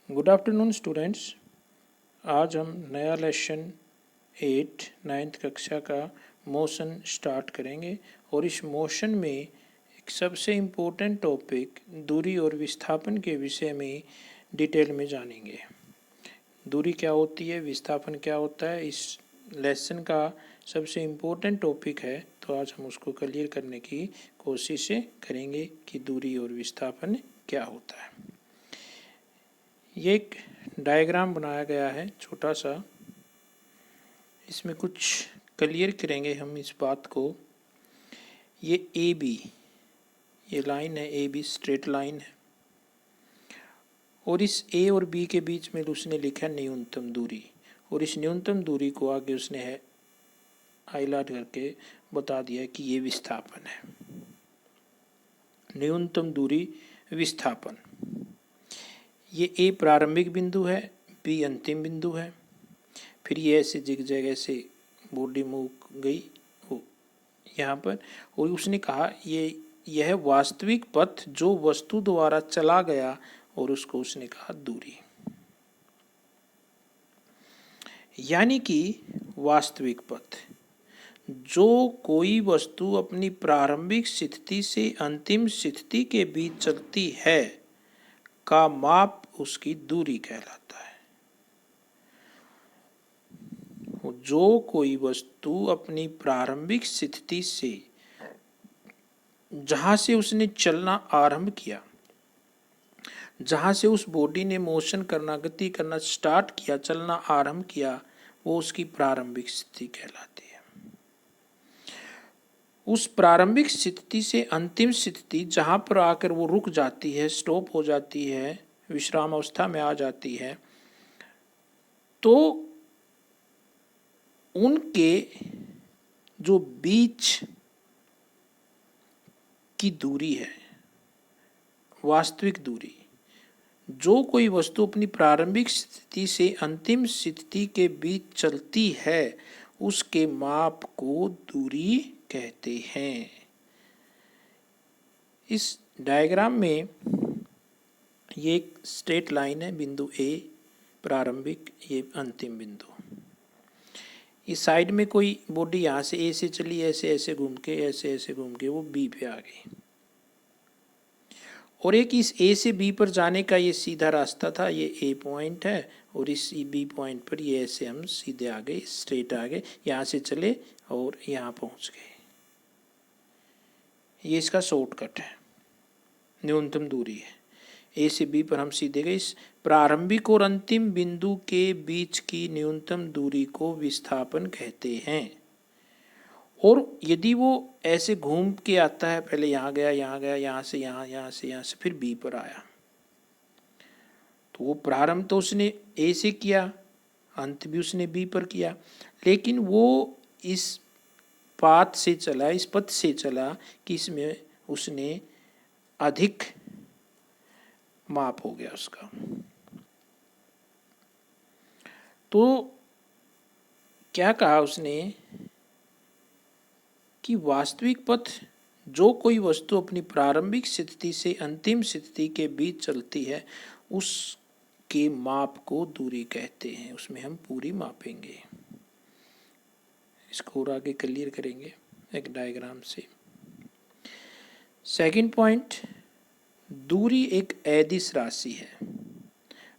Good afternoon students. आज हम नया लेसन 8 9th कक्षा का मोशन स्टार्ट करेंगे और इस मोशन में एक सबसे इम्पोर्टेंट टॉपिक दूरी और विस्थापन के विषय में डिटेल में जानेंगे। दूरी क्या होती है, विस्थापन क्या होता है, इस लेसन का सबसे इम्पोर्टेंट टॉपिक है, तो आज हम उसको क्लियर करने की कोशिश करेंगे कि दूरी और विस्थापन क्या होता है। ये एक डायग्राम बनाया गया है छोटा सा, इसमें कुछ क्लियर करेंगे हम इस बात को। ये ए बी, ये लाइन है ए बी, स्ट्रेट लाइन है, और इस ए और बी के बीच में उसने लिखा न्यूनतम दूरी, और इस न्यूनतम दूरी को आगे उसने है हाईलाइट करके बता दिया कि ये विस्थापन है। न्यूनतम दूरी विस्थापन, ये ए प्रारंभिक बिंदु है, बी अंतिम बिंदु है, फिर ये ऐसे जिग से बॉडी मूव गई हो यहाँ पर, और उसने कहा यह वास्तविक पथ जो वस्तु द्वारा चला गया, और उसको उसने कहा दूरी। यानी कि वास्तविक पथ जो कोई वस्तु अपनी प्रारंभिक स्थिति से अंतिम स्थिति के बीच चलती है का माप उसकी दूरी कहलाता है। जो कोई वस्तु अपनी प्रारंभिक स्थिति से, जहां से उसने चलना आरंभ किया, जहां से उस बॉडी ने मोशन करना, गति करना स्टार्ट किया, चलना आरंभ किया, वो उसकी प्रारंभिक स्थिति कहलाती है। उस प्रारंभिक स्थिति से अंतिम स्थिति जहां पर आकर वो रुक जाती है, स्टॉप हो जाती है, विश्राम अवस्था में आ जाती है, तो उनके जो बीच की दूरी है, वास्तविक दूरी, जो कोई वस्तु अपनी प्रारंभिक स्थिति से अंतिम स्थिति के बीच चलती है, उसके माप को दूरी कहते हैं। इस डायग्राम में ये एक स्ट्रेट लाइन है, बिंदु ए प्रारंभिक, ये अंतिम बिंदु। इस साइड में कोई बॉडी यहाँ से ए से चली, ऐसे ऐसे घूम के, ऐसे ऐसे घूम के वो बी पे आ गई, और एक इस ए से बी पर जाने का ये सीधा रास्ता था, ये ए पॉइंट है, और इस बी पॉइंट पर ये ऐसे हम सीधे आ गए, स्ट्रेट आ गए, यहाँ से चले और यहाँ पहुँच गए। ये इसका शॉर्टकट है, न्यूनतम दूरी है। ए से बी पर हम सीधे गए। इस प्रारंभिक और अंतिम बिंदु के बीच की न्यूनतम दूरी को विस्थापन कहते हैं। और यदि वो ऐसे घूम के आता है, पहले यहाँ गया, यहाँ गया, यहाँ से यहाँ, यहाँ से यहाँ से, फिर बी पर आया, तो वो प्रारंभ तो उसने ए से किया, अंत भी उसने बी पर किया, लेकिन वो इस पाथ से चला, इस पथ से चला कि इसमें उसने अधिक माप हो गया उसका। तो क्या कहा उसने कि वास्तविक पथ जो कोई वस्तु अपनी प्रारंभिक स्थिति से अंतिम स्थिति के बीच चलती है, उसके माप को दूरी कहते हैं। उसमें हम पूरी मापेंगे, इसको और आगे क्लियर करेंगे एक डायग्राम से। सेकंड पॉइंट, दूरी एक अदिश राशि है।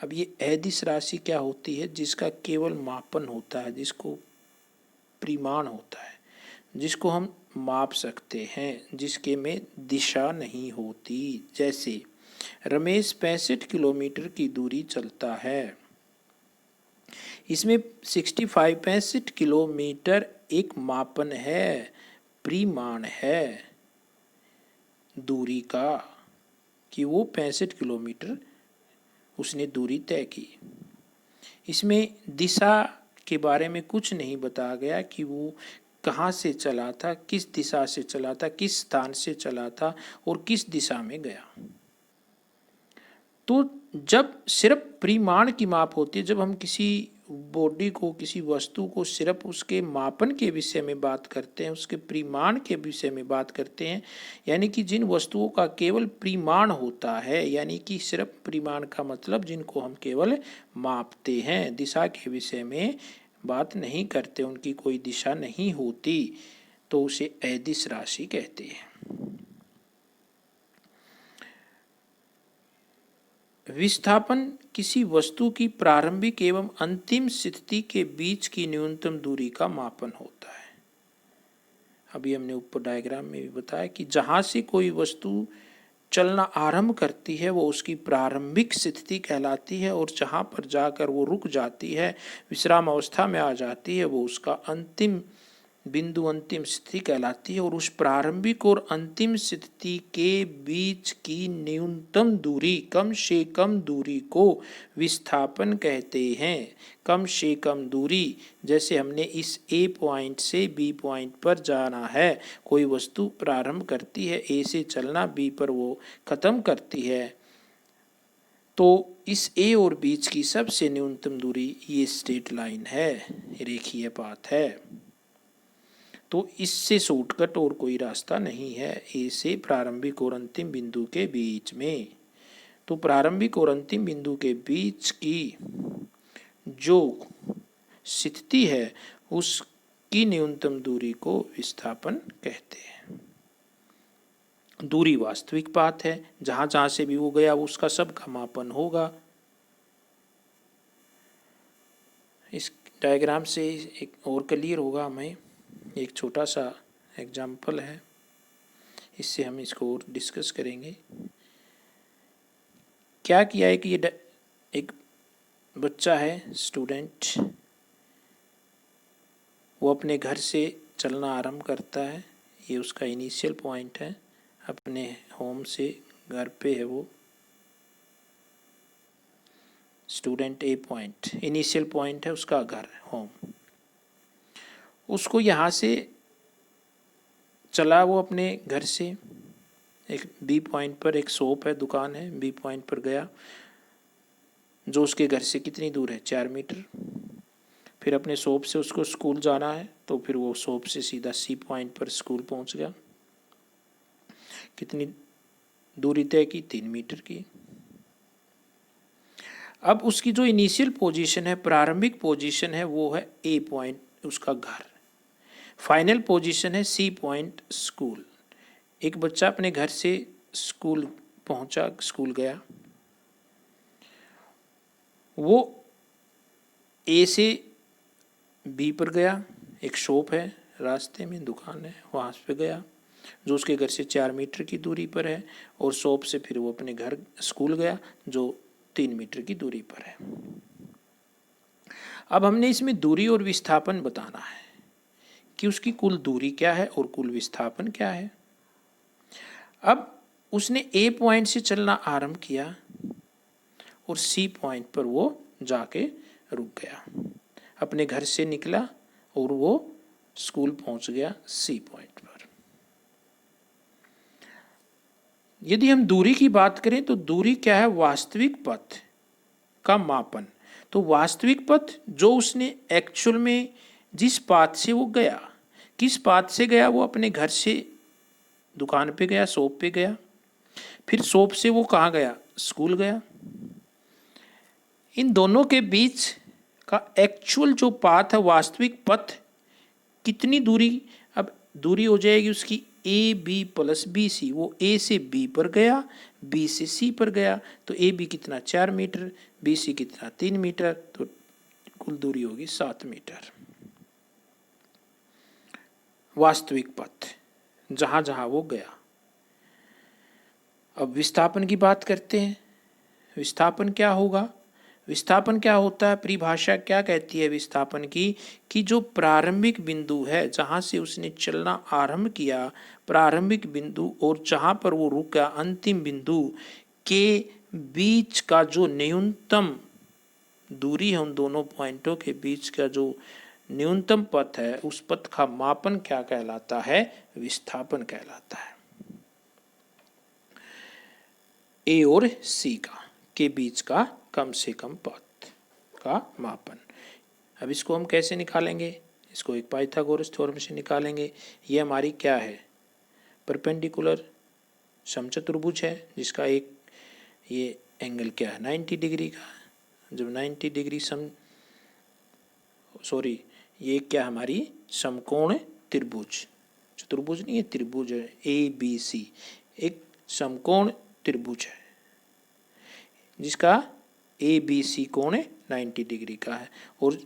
अब ये अदिश राशि क्या होती है? जिसका केवल मापन होता है, जिसको परिमाण होता है, जिसको हम माप सकते हैं, जिसके में दिशा नहीं होती। जैसे रमेश 65 किलोमीटर की दूरी चलता है, इसमें 65 किलोमीटर एक मापन है, परिमाण है दूरी का, कि वो 65 किलोमीटर उसने दूरी तय की। इसमें दिशा के बारे में कुछ नहीं बताया गया कि वो कहाँ से चला था, किस दिशा से चला था, किस स्थान से चला था और किस दिशा में गया। तो जब सिर्फ परिमाण की माप होती है, जब हम किसी बॉडी को, किसी वस्तु को सिर्फ उसके मापन के विषय में बात करते हैं, उसके परिमाण के विषय में बात करते हैं, यानी कि जिन वस्तुओं का केवल परिमाण होता है, यानी कि सिर्फ परिमाण का मतलब जिनको हम केवल मापते हैं, दिशा के विषय में बात नहीं करते, उनकी कोई दिशा नहीं होती, तो उसे अदिश राशि कहते हैं। विस्थापन किसी वस्तु की प्रारंभिक एवं अंतिम स्थिति के बीच की न्यूनतम दूरी का मापन होता है। अभी हमने ऊपर डायग्राम में भी बताया कि जहाँ से कोई वस्तु चलना आरंभ करती है वो उसकी प्रारंभिक स्थिति कहलाती है, और जहाँ पर जाकर वो रुक जाती है, विश्राम अवस्था में आ जाती है, वो उसका अंतिम बिंदु, अंतिम स्थिति कहलाती है। और उस प्रारंभिक और अंतिम स्थिति के बीच की न्यूनतम दूरी, कम से कम दूरी को विस्थापन कहते हैं। कम से कम दूरी, जैसे हमने इस ए पॉइंट से बी पॉइंट पर जाना है, कोई वस्तु प्रारंभ करती है ए से चलना, बी पर वो खत्म करती है, तो इस ए और बीच की सबसे न्यूनतम दूरी ये स्ट्रेट लाइन है, रेखीय पाथ है। तो इससे शॉर्टकट और कोई रास्ता नहीं है ए से प्रारंभिक और अंतिम बिंदु के बीच में। तो प्रारंभिक और अंतिम बिंदु के बीच की जो स्थिति है उसकी न्यूनतम दूरी को विस्थापन कहते हैं। दूरी वास्तविक पाथ है, जहां जहां से भी वो गया उसका सबका मापन होगा। इस डायग्राम से एक और क्लियर होगा हमें। एक छोटा सा एग्जाम्पल है, इससे हम इसको और डिस्कस करेंगे। क्या किया है कि ये एक बच्चा है, स्टूडेंट, वो अपने घर से चलना आरंभ करता है, ये उसका इनिशियल पॉइंट है, अपने होम से घर पे है वो स्टूडेंट, ए पॉइंट इनिशियल पॉइंट है उसका घर, होम। उसको यहाँ से चला वो अपने घर से, एक बी पॉइंट पर एक शॉप है, दुकान है, बी पॉइंट पर गया, जो उसके घर से कितनी दूर है, 4 मीटर। फिर अपने शॉप से उसको स्कूल जाना है, तो फिर वो शॉप से सीधा सी पॉइंट पर स्कूल पहुंच गया। कितनी दूरी तय की, 3 मीटर की। अब उसकी जो इनिशियल पोजीशन है, प्रारंभिक पोजीशन है, वो है ए पॉइंट उसका घर, फाइनल पोजीशन है सी पॉइंट स्कूल। एक बच्चा अपने घर से स्कूल पहुंचा, स्कूल गया, वो ए से बी पर गया, एक शॉप है रास्ते में, दुकान है, वहाँ पे गया जो उसके घर से 4 मीटर की दूरी पर है, और शॉप से फिर वो अपने घर स्कूल गया जो 3 मीटर की दूरी पर है। अब हमने इसमें दूरी और विस्थापन बताना है कि उसकी कुल दूरी क्या है और कुल विस्थापन क्या है। अब उसने ए पॉइंट से चलना आरंभ किया और सी पॉइंट पर वो जाके रुक गया, अपने घर से निकला और वो स्कूल पहुंच गया सी पॉइंट पर। यदि हम दूरी की बात करें तो दूरी क्या है, वास्तविक पथ का मापन। तो वास्तविक पथ जो उसने एक्चुअल में जिस पाथ से वो गया, किस पाथ से गया, वो अपने घर से दुकान पे गया, शॉप पे गया, फिर शॉप से वो कहाँ गया, स्कूल गया। इन दोनों के बीच का एक्चुअल जो पाथ है, वास्तविक पथ, कितनी दूरी, अब दूरी हो जाएगी उसकी A B plus B C. वो ए से बी पर गया, बी से सी पर गया, तो ए बी कितना, 4 मीटर, बी सी कितना, 3 मीटर, तो कुल दूरी होगी 7 मीटर। वास्तविक पथ जहां जहां वो गया। अब विस्थापन की बात करते हैं। विस्थापन क्या होगा, विस्थापन क्या होता है, परिभाषा क्या कहती है विस्थापन की, कि जो प्रारंभिक बिंदु है जहां से उसने चलना आरंभ किया, प्रारंभिक बिंदु, और जहां पर वो रुका, अंतिम बिंदु के बीच का जो न्यूनतम दूरी है, उन दोनों पॉइंटों के बीच का जो न्यूनतम पथ है, उस पथ का मापन क्या कहलाता है, विस्थापन कहलाता है। ए और सी का के बीच का कम से कम पथ का मापन, अब इसको हम कैसे निकालेंगे, इसको एक पाइथागोरस थ्योरम से निकालेंगे। ये हमारी क्या है, परपेंडिकुलर समचतुर्भुज है जिसका एक ये एंगल क्या है 90 डिग्री का। जब 90 डिग्री ये क्या हमारी समकोण त्रिभुज, चतुर्भुज नहीं है त्रिभुज है, ABC एक समकोण त्रिभुज है जिसका ABC कोण 90 डिग्री का है। और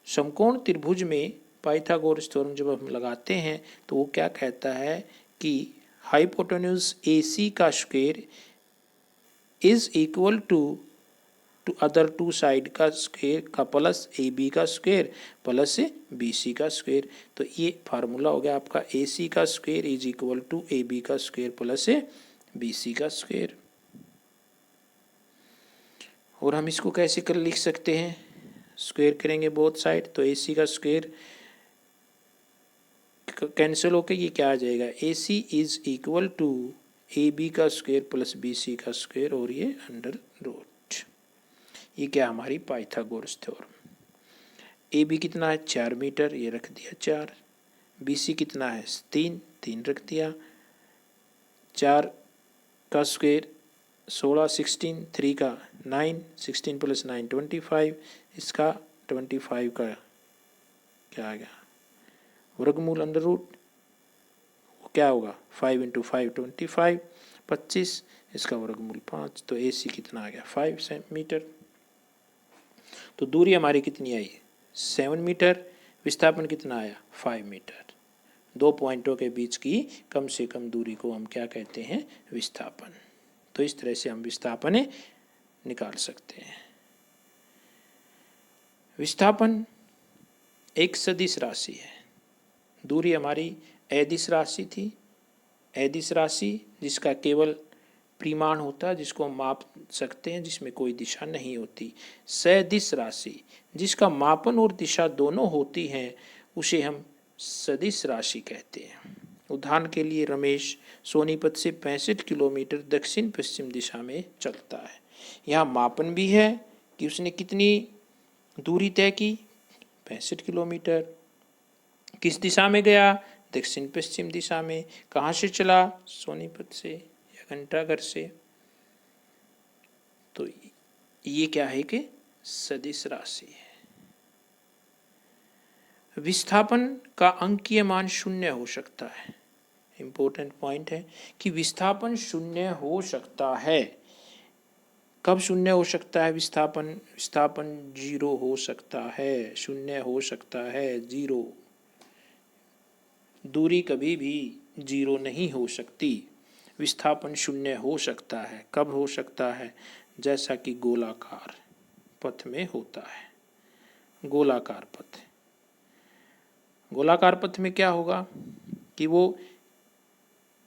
समकोण त्रिभुज में पाइथागोरस थ्योरम जब हम लगाते हैं तो वो क्या कहता है कि हाइपोटेन्यूज AC का square is equal to other two side का स्क्वायर का प्लस AB का स्क्वायर प्लस BC का स्क्वायर। तो ये फार्मूला हो गया आपका AC का square is equal to AB का स्क्वायर प्लस BC का स्क्वायर। और हम इसको कैसे कर लिख सकते हैं, स्क्वायर करेंगे बोथ साइड तो AC का स्क्वायर कैंसिल होकर ये क्या आ जाएगा, AC is equal to AB का स्क्वायर प्लस BC का स्क्वायर और ये अंडर रूट। ये क्या हमारी पाइथागोरस थ्योरम। AB कितना है 4 मीटर, ये रख दिया 4। BC कितना है 3 रख दिया। 4 का स्क्वायर 16, 16, 3 का 9, 16 प्लस 9 25, इसका 25 का क्या आ गया वर्गमूल अंडर रूट, क्या होगा 5 × 5 25, 25, इसका वर्गमूल 5। तो AC कितना आ गया 5 मीटर। तो दूरी हमारी कितनी आई 7 मीटर, विस्थापन कितना आया 5 मीटर। दो पॉइंटों के बीच की कम से कम दूरी को हम क्या कहते हैं, विस्थापन। तो इस तरह से हम विस्थापन निकाल सकते हैं। विस्थापन एक सदिश राशि है, दूरी हमारी अदिश राशि थी, अदिश राशि जिसका केवल परिमाण होता है जिसको हम माप सकते हैं, जिसमें कोई दिशा नहीं होती। सदिश राशि जिसका मापन और दिशा दोनों होती हैं उसे हम सदिश राशि कहते हैं। उदाहरण के लिए रमेश सोनीपत से 65 किलोमीटर दक्षिण पश्चिम दिशा में चलता है। यहाँ मापन भी है कि उसने कितनी दूरी तय की 65 किलोमीटर। किस दिशा में गया, दक्षिण पश्चिम दिशा में। कहाँ से चला, सोनीपत से या घंटाघर से। तो ये क्या है कि सदिश राशि है। विस्थापन का अंकीय मान 0 हो सकता है। इंपॉर्टेंट पॉइंट है कि विस्थापन 0 हो सकता है। कब 0 हो सकता है विस्थापन, विस्थापन 0 हो सकता है, 0 हो सकता है 0। दूरी कभी भी 0 नहीं हो सकती। विस्थापन 0 हो सकता है। कब हो सकता है, जैसा कि गोलाकार पथ में होता है। गोलाकार पथ, गोलाकार पथ में क्या होगा कि वो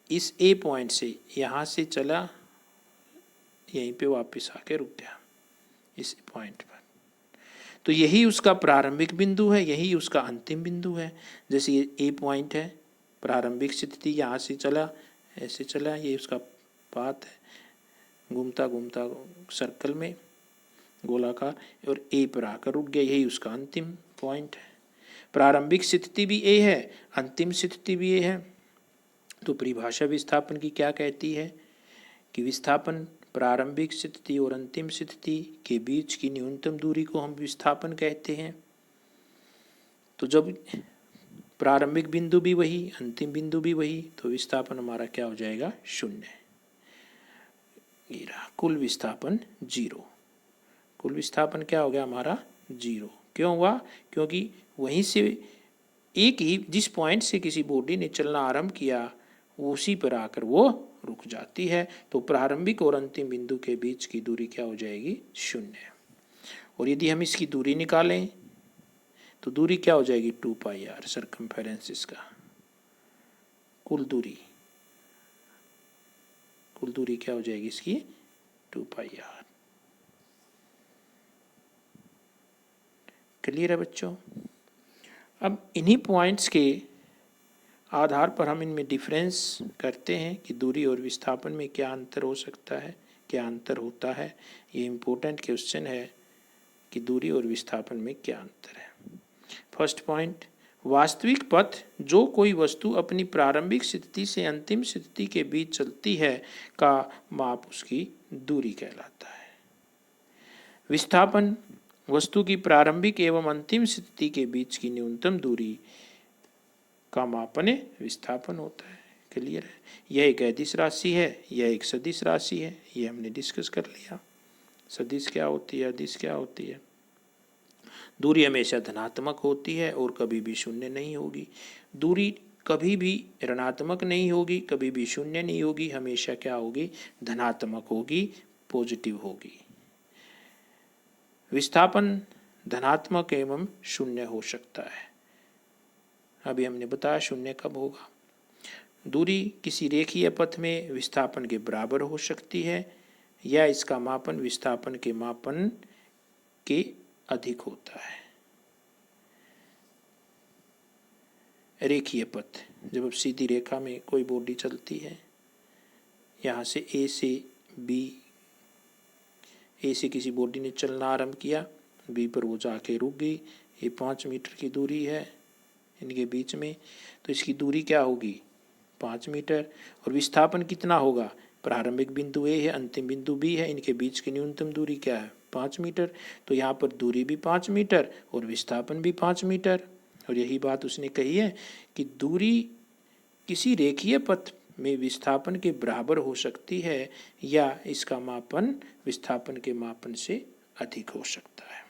इस A पॉइंट से यहाँ से चला, यहीं पे वापस आके रुक गया इस पॉइंट पर। तो यही उसका प्रारंभिक बिंदु है, यही उसका अंतिम बिंदु है। जैसे ये A पॉइंट है, प्रारंभिक स्थिति यहाँ से चला, ऐसे चला, ये उसका पाथ है, घूमता घूमता सर्कल में गोलाकार, और A पर आकर रुक गया, यही उसका अंतिम पॉइंट है। प्रारंभिक स्थिति भी A है, अंतिम स्थिति भी A है। तो परिभाषा विस्थापन की क्या कहती है कि विस्थापन प्रारंभिक स्थिति और अंतिम स्थिति के बीच की न्यूनतम दूरी को हम विस्थापन कहते हैं। तो जब प्रारंभिक बिंदु भी वही, अंतिम बिंदु भी वही, तो विस्थापन हमारा क्या हो जाएगा 0। ये रहा कुल विस्थापन 0। कुल विस्थापन क्या हो गया हमारा 0। क्यों हुआ, क्योंकि वहीं से एक ही जिस पॉइंट से किसी बॉडी ने चलना आरंभ किया उसी पर आकर वो रुक जाती है। तो प्रारंभिक और अंतिम बिंदु के बीच की दूरी क्या हो जाएगी 0। और यदि हम इसकी दूरी निकालें तो दूरी क्या हो जाएगी 2πr, सरकमफेरेंस इसका कुल दूरी क्या हो जाएगी इसकी 2πr। क्लियर है बच्चों। अब इन्हीं पॉइंट्स के आधार पर हम इनमें डिफरेंस करते हैं कि दूरी और विस्थापन में क्या अंतर हो सकता है, क्या अंतर होता है। ये इम्पोर्टेंट क्वेश्चन है कि दूरी और विस्थापन में क्या अंतर है। फर्स्ट पॉइंट, वास्तविक पथ जो कोई वस्तु अपनी प्रारंभिक स्थिति से अंतिम स्थिति के बीच चलती है का माप उसकी दूरी कहलाता है। विस्थापन वस्तु की प्रारंभिक एवं अंतिम स्थिति के बीच की न्यूनतम दूरी का मापन विस्थापन होता है। क्लियर है? यह एक अदिश राशि है, यह एक सदिश राशि है, यह हमने डिस्कस कर लिया। सदिश क्या होती है, अदिश क्या होती है। दूरी हमेशा धनात्मक होती है और कभी भी शून्य नहीं होगी। दूरी कभी भी ऋणात्मक नहीं होगी, कभी भी शून्य नहीं होगी, हमेशा क्या होगी, धनात्मक होगी, पॉजिटिव होगी। विस्थापन धनात्मक एवं शून्य हो सकता है। अभी हमने बताया शून्य कब होगा। दूरी किसी रेखीय पथ में विस्थापन के बराबर हो सकती है या इसका मापन विस्थापन के मापन के अधिक होता है। रेखीय पथ, जब सीधी रेखा में कोई बॉडी चलती है, यहाँ से ए से बी, ए से किसी बॉडी ने चलना आरंभ किया, बी पर वो जाके रुक गई, ये 5 मीटर की दूरी है इनके बीच में, तो इसकी दूरी क्या होगी, 5 मीटर। और विस्थापन कितना होगा, प्रारंभिक बिंदु ए है, अंतिम बिंदु बी है, इनके बीच की न्यूनतम दूरी क्या है, 5 मीटर। तो यहाँ पर दूरी भी 5 मीटर और विस्थापन भी 5 मीटर। और यही बात उसने कही है कि दूरी किसी रेखीय पथ में विस्थापन के बराबर हो सकती है या इसका मापन विस्थापन के मापन से अधिक हो सकता है।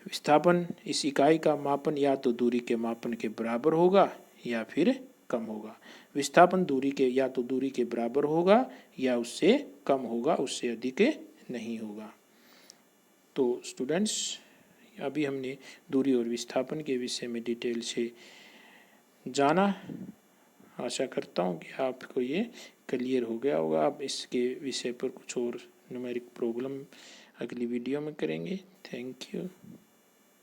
विस्थापन इस इकाई का मापन या तो दूरी के मापन के बराबर होगा या फिर कम होगा। विस्थापन दूरी के या तो दूरी के बराबर होगा या उससे कम होगा, उससे अधिक नहीं होगा। तो स्टूडेंट्स, अभी हमने दूरी और विस्थापन के विषय में डिटेल से जाना। आशा करता हूँ कि आपको ये क्लियर हो गया होगा। आप इसके विषय पर कुछ और न्यूमेरिक प्रॉब्लम अगली वीडियो में करेंगे। Thank you.